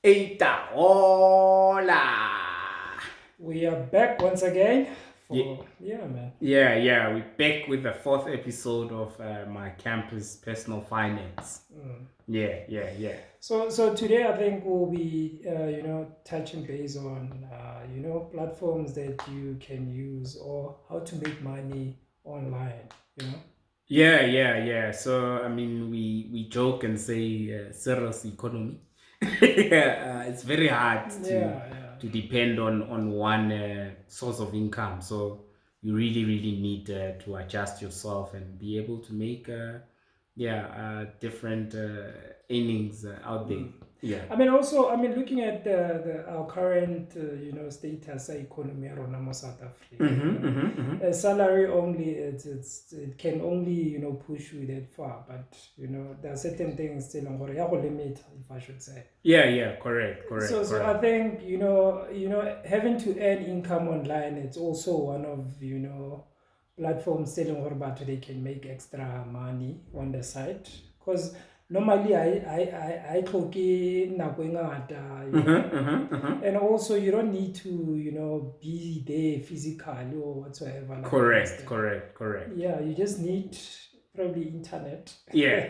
Eita, hola. We are back once again Ye- for man. Yeah, we're back with the fourth episode of my campus personal finance. Yeah. So today I think we'll be touching base on platforms that you can use or how to make money online. You know. Yeah. So, I mean, we joke and say serious economy. It's very hard Yeah. to depend on one source of income. So, you really need to adjust yourself and be able to make different earnings out there. Yeah. Looking at our current status economy around South Africa. Salary only it can only push you that far, but there are certain things still on limit, if I should say. Yeah, correct. So I think having to earn income online, it's also one of platforms telling what about they can make extra money on the side, because normally I clock in and also you don't need to be there physically or whatsoever, like Correct. yeah, you just need probably internet. Yeah.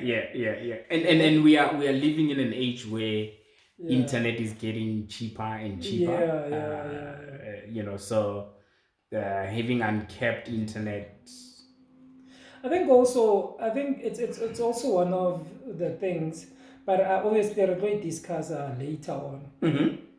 And we are living in an age where Yeah. internet is getting cheaper and cheaper. So having uncapped internet. I think it's also one of the things, but obviously we're going to discuss later on.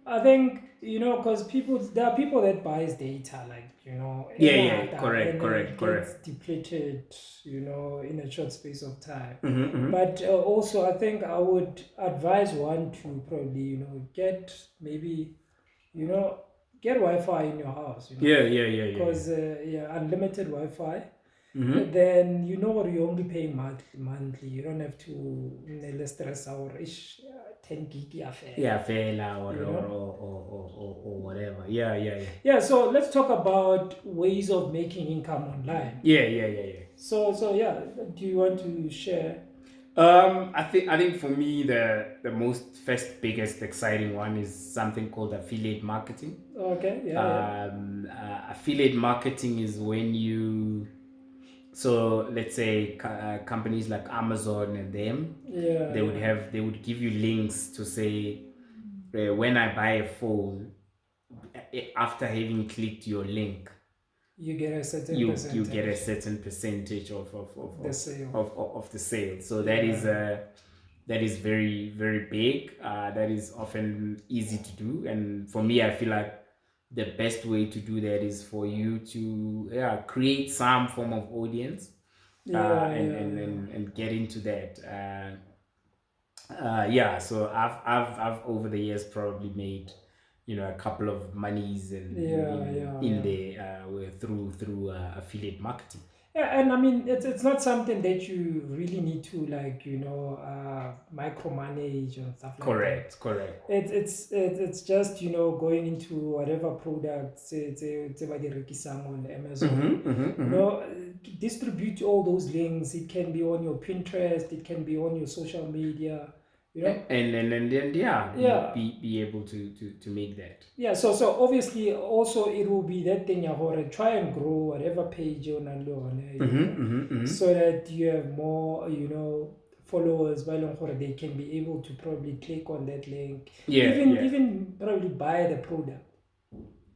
I think because there are people that buys data, like Yeah, and then it correct. gets depleted in a short space of time. Mm-hmm. But also I think I would advise one to probably get maybe you know get Wi-Fi in your house, Yeah. because unlimited Wi-Fi. Mm-hmm. Then what you only pay monthly. You don't have to stress our ish 10 gig affair. Yeah, fair or whatever. Yeah. Yeah, so let's talk about ways of making income online. Yeah. So yeah, do you want to share? I think for me the most first biggest exciting one is something called affiliate marketing. Okay, yeah. Affiliate marketing is when so let's say companies like Amazon and them, Yeah, they would give you links to say when I buy a phone, after having clicked your link, you get a certain you get a percentage certain percentage the sale. of the sale. So that is very big. That is often easy to do, and for me, I feel like the best way to do that is for you to create some form of audience, and get into that. So I've over the years probably made a couple of monies and in there through affiliate marketing. Yeah, and I mean it's not something that you really need to like micromanage and stuff like that. Correct. It's just going into whatever products it's on Amazon. Distribute all those links. It can be on your Pinterest. It can be on your social media. And then Yeah. be able to make that. Yeah, so obviously also it will be that thing try and grow whatever page you're on, so that you have more followers while they can be able to probably click on that link, even probably buy the product.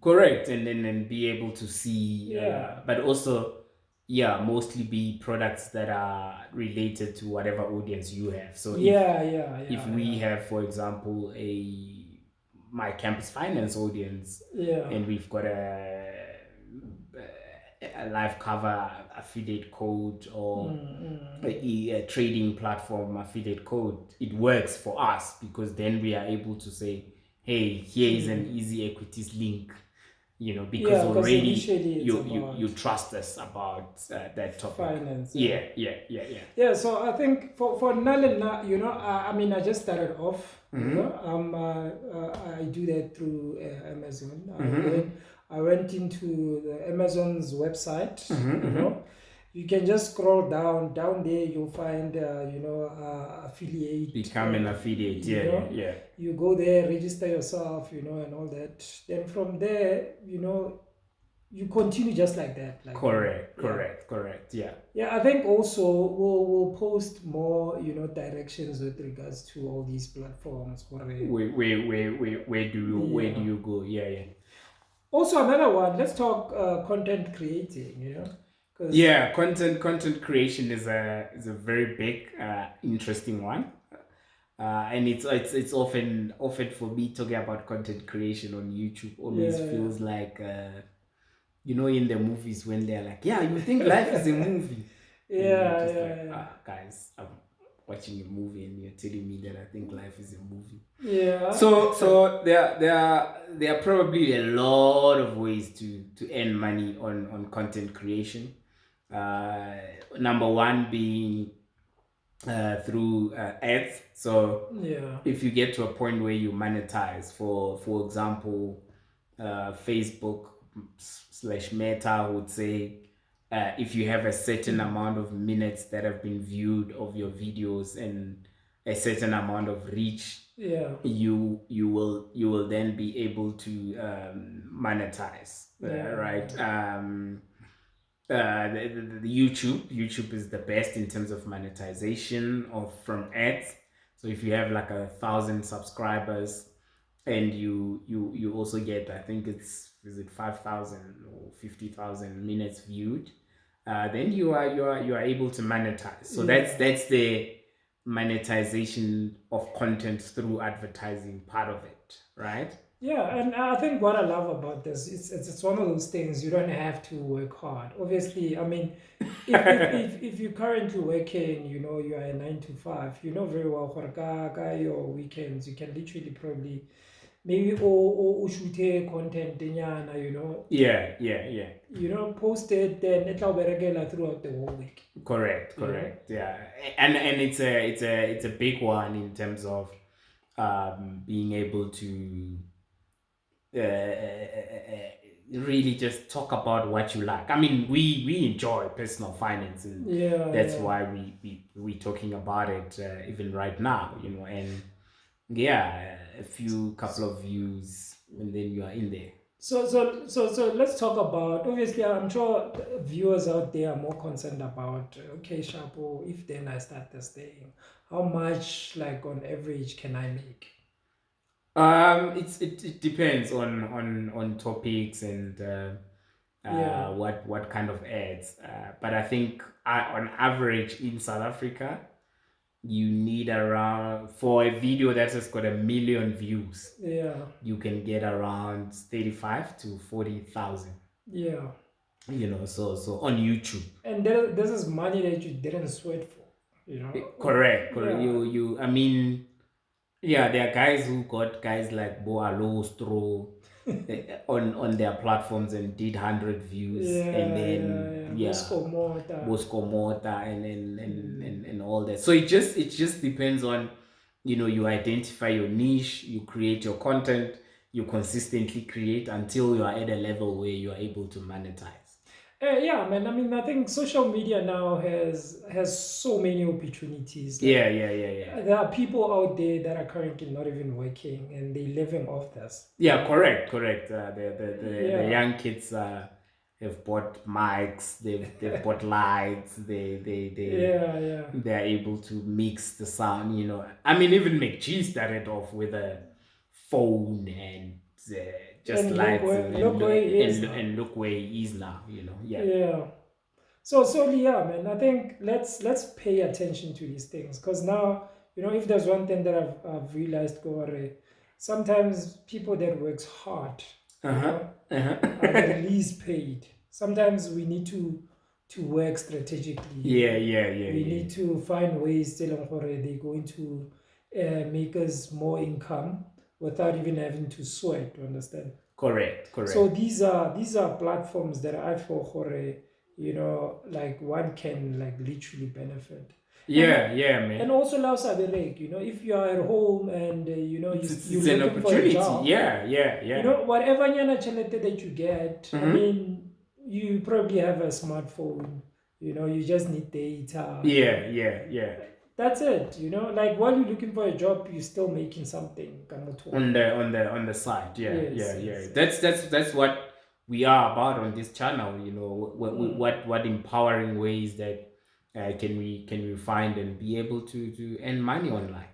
Correct, and then be able to see, Yeah. but also, mostly be products that are related to whatever audience you have. So if we have, for example, my campus finance audience, and we've got a live cover affiliate code or a trading platform affiliate code, it works for us because then we are able to say, hey, here is an easy equities link, because already you trust us about that topic. Finance. Yeah. So I think for Nalena, I just started off. I do that through Amazon. I went into the Amazon's website, you can just scroll down there you'll find affiliate, Become an affiliate. you Yeah, know, yeah. you go there, register yourself, and all that. Then from there, you continue just like that, like Correct, yeah. correct. Yeah. Yeah, I think also we'll post more, directions with regards to all these platforms. Where do Yeah. you go? Yeah, yeah. Also, another one. Let's talk content creating. Because Yeah, content creation is a very big interesting one. And it's often for me talking about content creation on YouTube always yeah, feels like in the movies when they're like, yeah, you think life is a movie, and you're yeah, just like, yeah, guys, I'm watching a movie and you're telling me that I think life is a movie. yeah, So there are probably a lot of ways to earn money on content creation. Number one being through ads. So yeah, if you get to a point where you monetize, for example, Facebook slash Meta would say, if you have a certain amount of minutes that have been viewed of your videos and a certain amount of reach, yeah, you will then be able to monetize, yeah, right? The YouTube is the best in terms of monetization of from ads. So if you have like 1,000 subscribers and you also get, I think is it 5,000 or 50,000 minutes viewed, then you are able to monetize. So that's the monetization of content through advertising part of it, right? yeah. And I think what I love about this, it's one of those things you don't have to work hard. Obviously, I mean, if you're currently working, you are a 9 to 5, you know very well, your weekends, you can literally probably maybe or shoot content Yeah. post it, then it'll be regular throughout the whole week. Correct. Yeah, and it's a big one in terms of being able to really just talk about what you like. I mean, we enjoy personal finance, and Yeah, that's yeah. why we talking about it even right now. And yeah, a few couple of views, and then you are in there. So let's talk about, obviously I'm sure the viewers out there are more concerned about, okay, Shapo, if then I start this thing, how much, like, on average can I make? It depends on topics and Yeah, what kind of ads. But I think on average in South Africa, you need around, for a video that has got 1 million views, yeah, you can get around 35 to 40,000. yeah. So on YouTube. And this is money that you didn't sweat for, Correct. Yeah, I mean, yeah, there are guys who got guys like Bo Alostro on their platforms and did 100 views, and yeah, yeah, then yeah. yeah, Bosco Mota. Bosco Mota and all that. So it just depends on, you identify your niche, you create your content, you consistently create until you are at a level where you are able to monetize. Yeah, man. I mean, I think social media now has so many opportunities. Like, Yeah. there are people out there that are currently not even working and they're living off this. Yeah, correct. The Yeah, young kids have bought mics, they've bought lights, yeah, yeah. they're able to mix the sound. I mean, even McG started off with a phone and just And look lights, where and look where he is now. and look where he is now. Yeah. Yeah. So yeah, man. I think let's pay attention to these things, because now, if there's one thing that I've realized, Gore, sometimes people that works hard, are the least paid. Sometimes we need to work strategically. Yeah. We need to find ways telling gore they're going to make us more income without even having to sweat. Understand? Correct. So these are platforms that I feel gore, like one can like literally benefit. And Yeah, and man. also allows Saberek, if you are at home and It's you're an looking for a opportunity. job, Yeah. whatever nyana chalete that you get, I Mm-hmm. mean, you probably have a smartphone, You just need data. Yeah. That's it. Like while you're looking for a job, you're still making something. On the side. Yes, Yeah. yes, yes. That's what we are about on this channel. What empowering ways that can we find and be able to earn money online.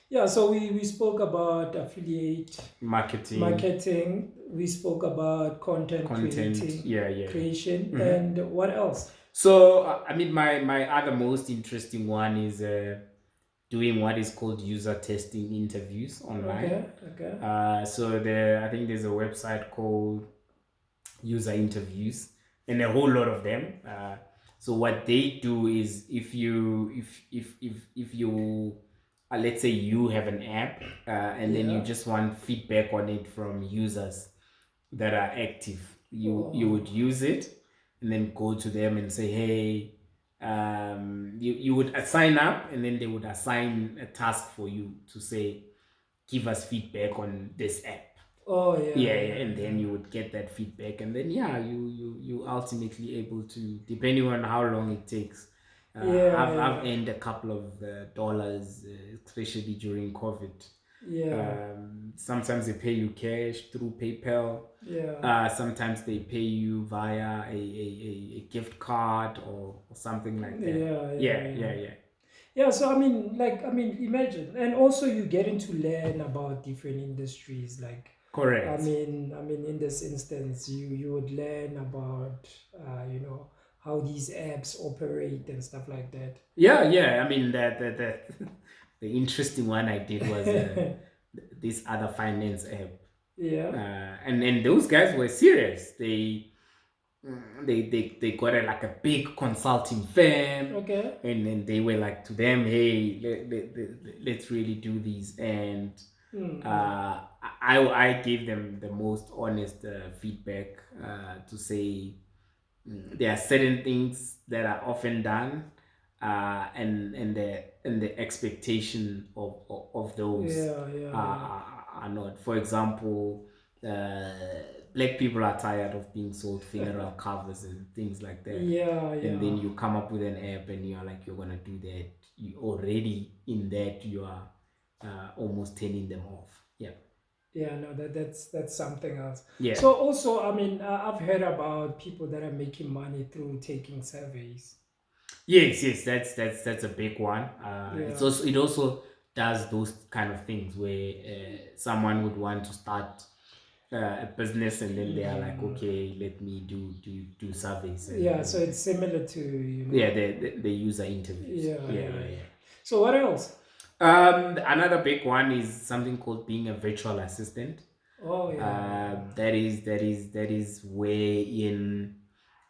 Yeah, so we spoke about affiliate Marketing, marketing. We spoke about content content. Yeah. creation, Mhm. and what else? So I mean, my other most interesting one is doing what is called user testing interviews online. Okay, okay. I think there's a website called User Interviews, and a whole lot of them. So what they do is, if you let's say you have an app, and then you Yeah. just want feedback on it from users that are active, you Oh, would use it and then go to them and say, hey, you would sign up, and then they would assign a task for you to say, give us feedback on this app. oh yeah, Yeah, yeah, and then yeah. you would get that feedback, and then yeah, you ultimately able to, depending on how long it takes. Yeah, I've yeah, earned a couple of dollars, especially during COVID. yeah, Sometimes they pay you cash through PayPal. yeah, Sometimes they pay you via a gift card or something like that. yeah, yeah, Yeah. yeah. Yeah, so imagine, and also you getting to learn about different industries. Like, Correct. in this instance, you would learn about, how these apps operate and stuff like that. Yeah. I mean, the the interesting one I did was this other finance app. Yeah. And those guys were serious. They got like a big consulting firm, Okay. and then they were like to them, hey, let's really do these. And Mm-hmm. I gave them the most honest feedback, to say, there are certain things that are often done, and the expectation of those Yeah, yeah, yeah. are not. For example, uh, black people are tired of being sold funeral covers and things like that. Yeah, And then yeah. you come up with an app and you're like, you're gonna do that. You already in that, you are almost turning them off. Yeah. Yeah, no, that's something else. Yeah. So also, I've heard about people that are making money through taking surveys. Yes, that's a big one. Yeah. It also does those kind of things where someone would want to start a business, and then they are like, Mm. okay, let me do surveys and Yeah, so and it's similar to, yeah, the user interviews. yeah, Yeah, yeah, yeah, yeah. yeah. So what else? Another big one is something called being a virtual assistant. Oh yeah, yeah. That is where, in,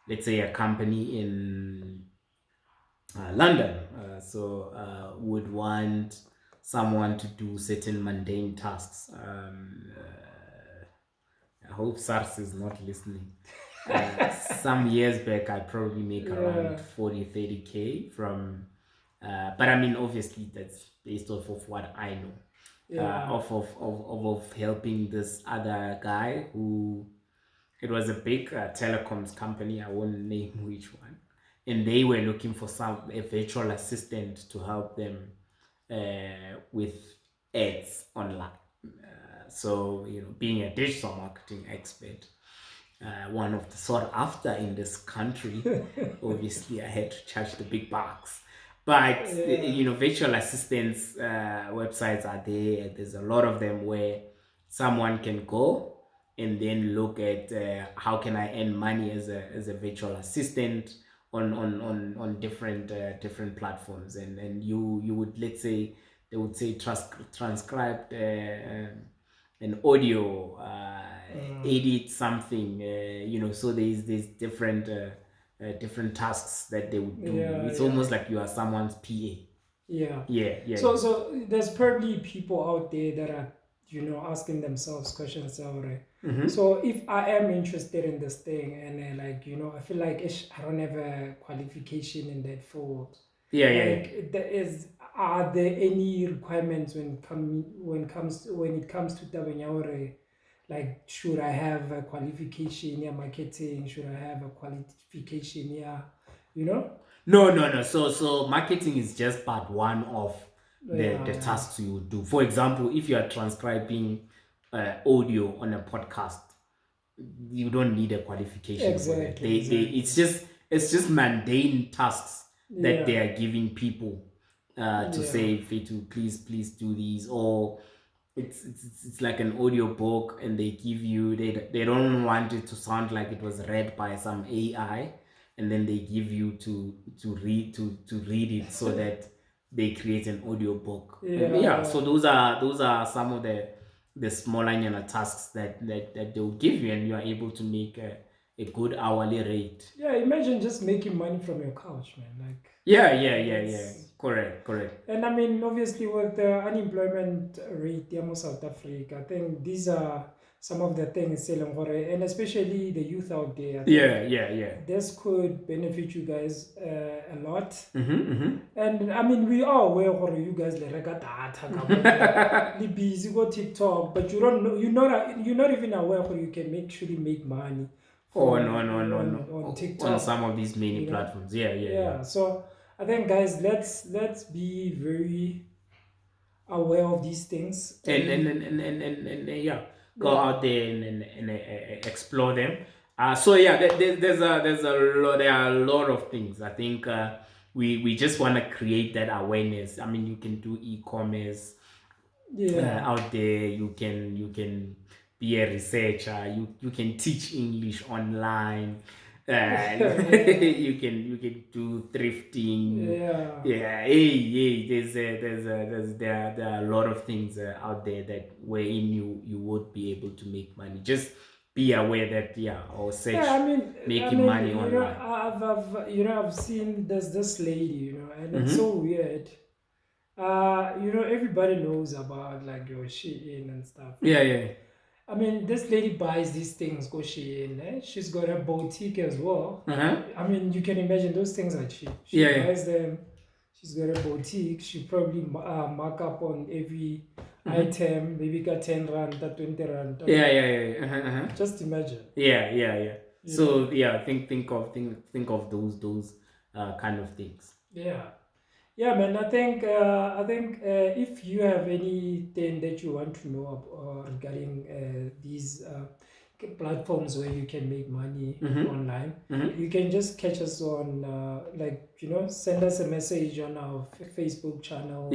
let's say, a company in London, would want someone to do certain mundane tasks. I hope SARS is not listening. Some years back, I probably make Yeah, around 40-30K from, but I mean, obviously, that's based off of what I know, yeah, of helping this other guy who, it was a big telecoms company. I won't name which one, and they were looking for a virtual assistant to help them with ads online. So, being a digital marketing expert, one of the sought after in this country, obviously I had to charge the big bucks. But yeah, virtual assistants websites are there. There's a lot of them where someone can go and then look at, how can I earn money as a virtual assistant on different platforms, and you would, let's say, they would say, transcribe an audio, mm, edit something, so there's different tasks that they would do. yeah, It's yeah, almost like you are someone's PA. yeah. Yeah. So there's probably people out there that are, asking themselves questions already. Mm-hmm. So if I am interested in this thing, and I feel like I don't have a qualification in that field. Yeah. Like, are there any requirements when it comes to tabeng? Like, should I have a qualification in marketing? Should I have a qualification? Yeah, you know? No. So marketing is just part one of the Yeah. tasks you would do. For example, if you are transcribing audio on a podcast, you don't need a qualification for that. Exactly. It's just mundane tasks that they Yeah. are giving people to Yeah. say, Fetu, please do these, or it's like an audio book, and they give you, they don't want it to sound like it was read by some AI, and then they give you to read it so that they create an audio book. And Yeah. so those are some of the smaller tasks that they'll give you, and you are able to make a good hourly rate. Yeah, imagine just making money from your couch, man. Like, Yeah. Correct. and I mean, obviously, with the unemployment rate in South Africa, I think these are some of the things, and especially the youth out there. I think Yeah. this could benefit you guys a lot. Mm-hmm. And I mean, we are aware of you guys like data, you're busy go TikTok, but you don't know, you're not even aware how you can actually make money. Oh no. On TikTok, On some of these many you know? platforms. Yeah. Yeah. So I think, guys, let's be very aware of these things. And yeah, go Yeah. out there and explore them. So yeah, there's a lot, there are a lot of things. I think we just want to create that awareness. I mean, you can do e-commerce Yeah. out there. You can be a researcher. You can teach English online. You can do thrifting. Yeah. Hey, there are a lot of things out there that wherein you would be able to make money. Just be aware that or search Yeah, I mean, making money you know, online. I've seen this lady, and it's Mhm. so weird. Everybody knows about like your Shein and stuff. Yeah. I mean, this lady buys these things, go Shein. She's got a boutique as well. Uh-huh. I mean, you can imagine those things are cheap. She Yeah. buys them. She's got a boutique. She probably mark up on every item, maybe got 10 rand, 20 rand. Yeah. Uh-huh. Just imagine. Yeah. So think of those kind of things. Yeah, man. I think if you have anything that you want to know regarding these platforms where you can make money online, you can just catch us on send us a message on our Facebook channel.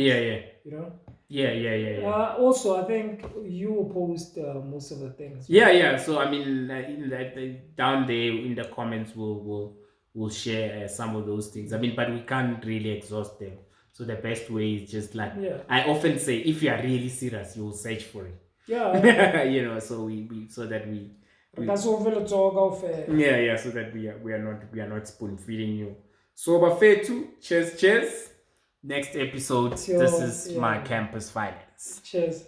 Yeah. Also, I think you will post most of the things. Right? Yeah. So I mean, in down there in the comments, we'll share some of those things. I mean, but we can't really exhaust them. So the best way is just like I often say, if you are really serious, you will search for it. Yeah. So we so that we so that we are not spoon feeding you. So but fair too. Cheers. Next episode. This is Micampus Finance. Cheers.